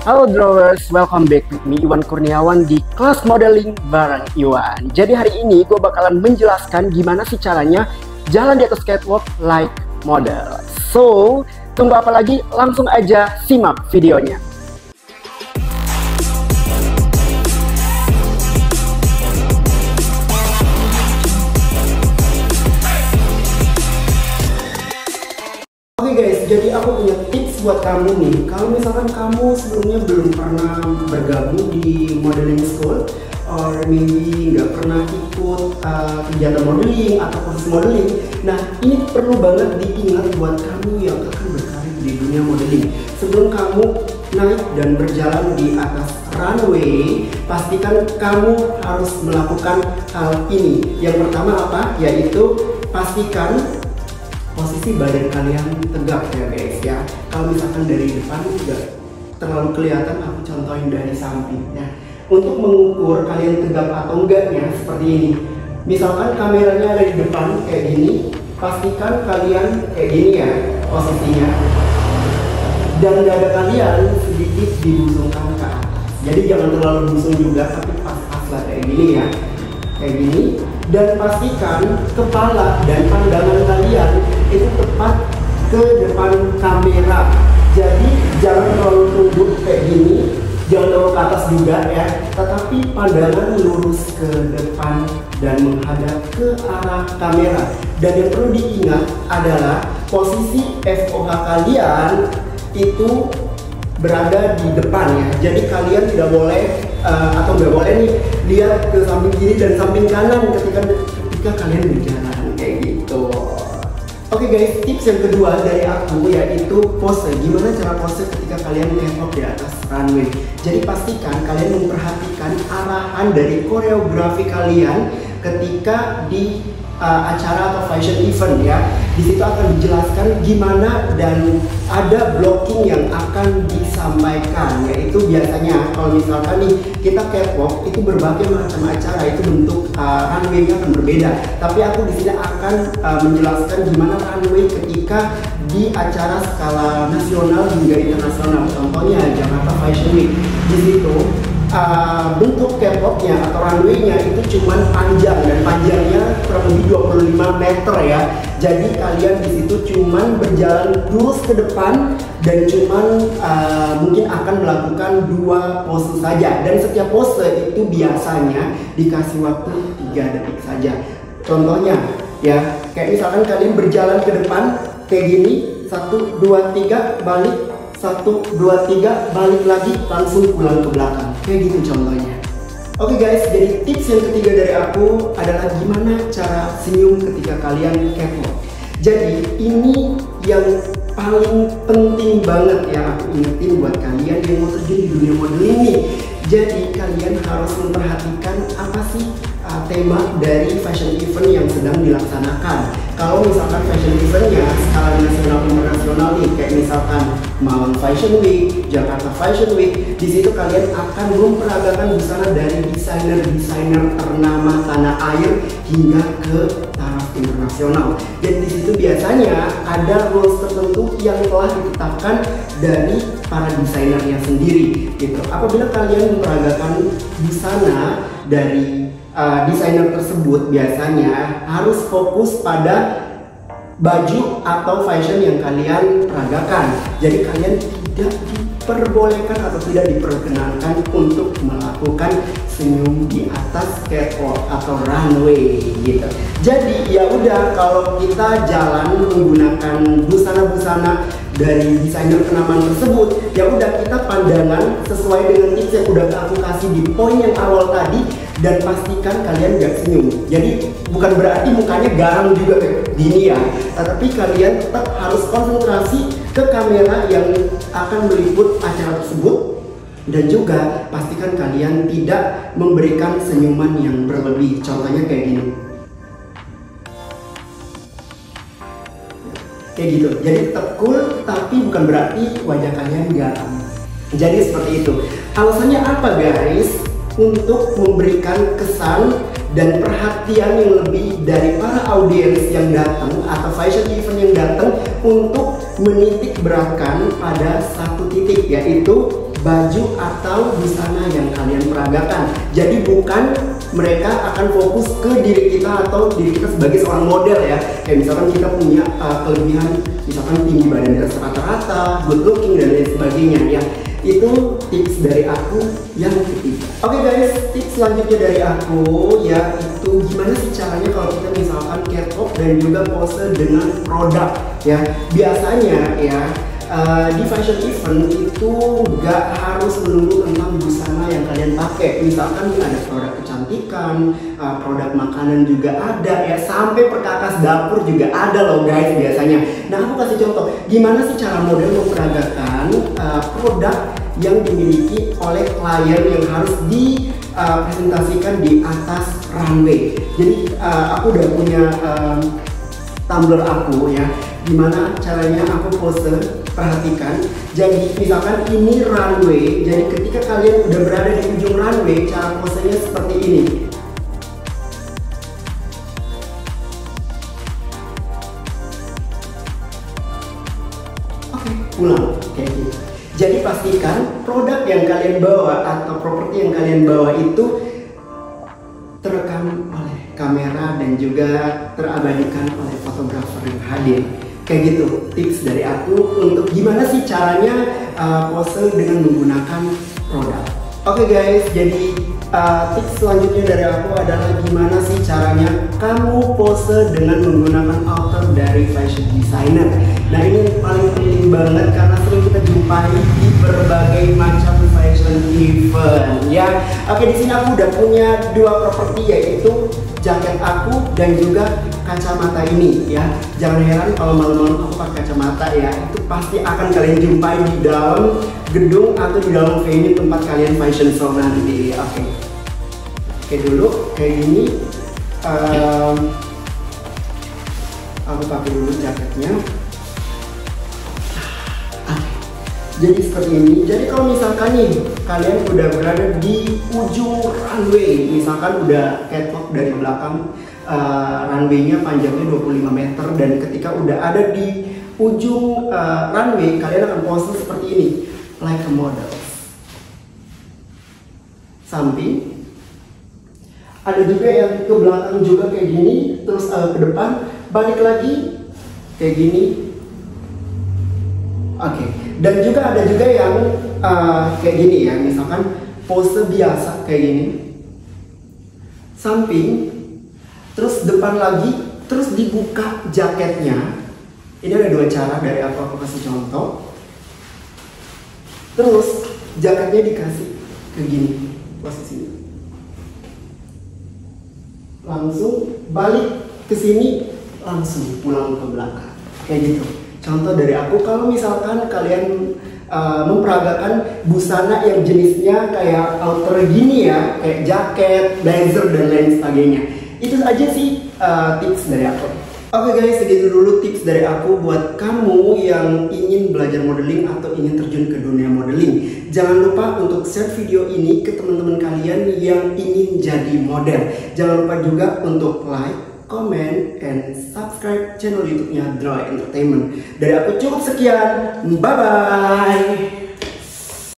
Halo Drawers, welcome back with me Iwan Kurniawan di kelas modeling bareng Iwan. Jadi hari ini gue bakalan menjelaskan gimana sih caranya jalan di atas catwalk like model. So, tunggu apa lagi? Langsung aja simak videonya. Oke guys, jadi aku punya tips buat kamu nih. Kalau misalkan kamu sebelumnya belum pernah bergabung di modeling school, or maybe nggak pernah ikut kegiatan modeling atau kursus modeling, nah ini perlu banget diingat buat kamu yang akan berkarir di dunia modeling. Sebelum kamu naik dan berjalan di atas runway, pastikan kamu harus melakukan hal ini. Yang pertama apa? Yaitu pastikan posisi badan kalian tegak ya guys ya. Kalau misalkan dari depan tidak terlalu kelihatan, aku contohin dari samping. Nah, untuk mengukur kalian tegak atau enggaknya seperti ini. Misalkan kameranya ada di depan kayak gini, pastikan kalian kayak gini ya posisinya. Dan dada kalian sedikit dibusungkan ke atas. Jadi jangan terlalu busung juga, tapi pas-pas lah kayak gini ya. Kayak gini. Dan pastikan kepala dan pandangan kalian itu tepat ke depan kamera. Jadi jangan terlalu tunduk kayak gini, jangan terlalu ke atas juga ya, tetapi pandangan lurus ke depan dan menghadap ke arah kamera. Dan yang perlu diingat adalah posisi FOH kalian itu berada di depan ya. Jadi kalian tidak boleh atau nggak boleh nih lihat ke samping kiri dan samping kanan ketika kalian berjalan kayak gitu. Oke guys, tips yang kedua dari aku yaitu pose. Gimana cara pose ketika kalian catwalk di atas runway? Jadi pastikan kalian memperhatikan arahan dari koreografi kalian ketika di acara atau fashion event ya. Di situ akan dijelaskan gimana dan ada blocking yang akan disampaikan, yaitu biasanya kalau misalkan nih kita catwalk itu berbagai macam acara, itu bentuk runway-nya akan berbeda. Tapi aku di sini akan menjelaskan gimana runway ketika di acara skala nasional hingga internasional. Contohnya Jakarta Fashion Week. Di situ bentuk catwalknya atau runway-nya itu cuman panjang, dan panjangnya kurang lebih 25 meter ya. Jadi kalian di situ cuman berjalan lurus ke depan dan cuman mungkin akan melakukan 2 pose saja, dan setiap pose itu biasanya dikasih waktu 3 detik saja. Contohnya ya, kayak misalkan kalian berjalan ke depan kayak gini, 1, 2, 3 balik, 1, 2, 3 balik lagi, langsung pulang ke belakang. Kayak gitu contohnya. Oke guys, jadi tips yang ketiga dari aku adalah gimana cara senyum ketika kalian catwalk. Jadi ini yang paling penting banget ya aku ingetin buat kalian yang mau terjun di dunia modeling nih. Jadi kalian harus memperhatikan apa sih tema dari fashion event yang sedang dilaksanakan. Kalau misalkan fashion eventnya skala nasional internasional nih, kayak misalkan Malang Fashion Week, Jakarta Fashion Week, di situ kalian akan memperagakan busana dari desainer-desainer ternama tanah air hingga ke taraf internasional. Dan di situ biasanya ada rules tertentu yang telah ditetapkan dari para desainernya sendiri gitu. Apabila kalian memperagakan busana dari desainer tersebut, biasanya harus fokus pada baju atau fashion yang kalian peragakan. Jadi kalian tidak diperbolehkan atau tidak diperkenankan untuk melakukan senyum di atas catwalk atau runway gitu. Jadi ya udah, kalau kita jalan menggunakan busana-busana dari desainer kenamaan tersebut, ya udah kita pandangan sesuai dengan tips yang udah aku kasih di poin yang awal tadi, dan pastikan kalian gak senyum. Jadi bukan berarti mukanya garang juga kayak gini ya, tetapi kalian tetap harus konsentrasi ke kamera yang akan meliput acara tersebut, dan juga pastikan kalian tidak memberikan senyuman yang berlebih. Contohnya kayak gini. Kayak gitu. Jadi tetap cool, tapi bukan berarti wajah kalian garang. Jadi seperti itu. Alasannya apa guys? Untuk memberikan kesan dan perhatian yang lebih dari para audiens yang datang atau fashion event yang datang untuk menitik beratkan pada satu titik, yaitu baju atau busana yang kalian peragakan. Jadi bukan mereka akan fokus ke diri kita atau diri kita sebagai seorang model ya. Kayak misalkan kita punya kelebihan, misalkan tinggi badan di atas rata-rata, good looking dan lain sebagainya ya. Itu tips dari aku yang ketiga. Oke guys, tips selanjutnya dari aku ya, itu gimana sih caranya kalau kita misalkan catwalk dan juga pose dengan produk ya. Biasanya ya di fashion event itu nggak harus menunggu tentang busana yang kalian pakai. Misalkan ada produk kecantikan, produk makanan juga ada ya, sampai perkakas dapur juga ada loh guys biasanya. Nah, aku kasih contoh gimana sih cara model memperagakan produk yang dimiliki oleh klien yang harus dipresentasikan di atas runway. Jadi aku udah punya tumbler aku ya, gimana caranya aku pose. Perhatikan, jadi misalkan ini runway, jadi ketika kalian udah berada di ujung runway, cara posenya seperti ini. Oke, pulang kayak gitu. Jadi pastikan produk yang kalian bawa atau properti yang kalian bawa itu terekam oleh kamera dan juga terabadikan oleh fotografer yang hadir. Kayak gitu tips dari aku untuk gimana sih caranya pose dengan menggunakan produk. Oke guys, jadi tips selanjutnya dari aku adalah gimana sih caranya kamu pose dengan menggunakan outer dari fashion designer. Nah, ini paling penting banget karena sering kita jumpai di berbagai macam fashion event ya. Oke, di sini aku udah punya dua properti, yaitu jaket aku dan juga kacamata ini ya. Jangan heran kalau malam-malam aku pakai kacamata ya. Itu pasti akan kalian jumpai di dalam gedung atau di dalam venue tempat kalian fashion show nanti. Oke dulu kayak gini. Aku pakai dulu jaketnya. Jadi seperti ini. Jadi kalau misalkan nih kalian udah berada di ujung runway, misalkan udah catwalk dari belakang, runway-nya panjangnya 25 meter, dan ketika udah ada di ujung runway, kalian akan pose seperti ini, like a model. Samping. Ada juga yang ke belakang juga kayak gini, terus ke depan, balik lagi kayak gini. Oke. Dan juga ada juga yang kayak gini ya, misalkan pose biasa kayak gini, samping, terus depan lagi, terus dibuka jaketnya. Ini ada dua cara dari aku kasih contoh. Terus jaketnya dikasih kayak gini posisinya, langsung balik ke sini, langsung pulang ke belakang kayak gitu. Contoh dari aku, kalau misalkan kalian memperagakan busana yang jenisnya kayak outer gini ya, kayak jaket, blazer dan lain sebagainya. Itu aja sih tips dari aku. Oke guys, segitu dulu tips dari aku buat kamu yang ingin belajar modeling atau ingin terjun ke dunia modeling. Jangan lupa untuk share video ini ke teman-teman kalian yang ingin jadi model. Jangan lupa juga untuk like, comment, and subscribe channel YouTube-nya Droy Entertainment. Dari aku cukup sekian, bye-bye!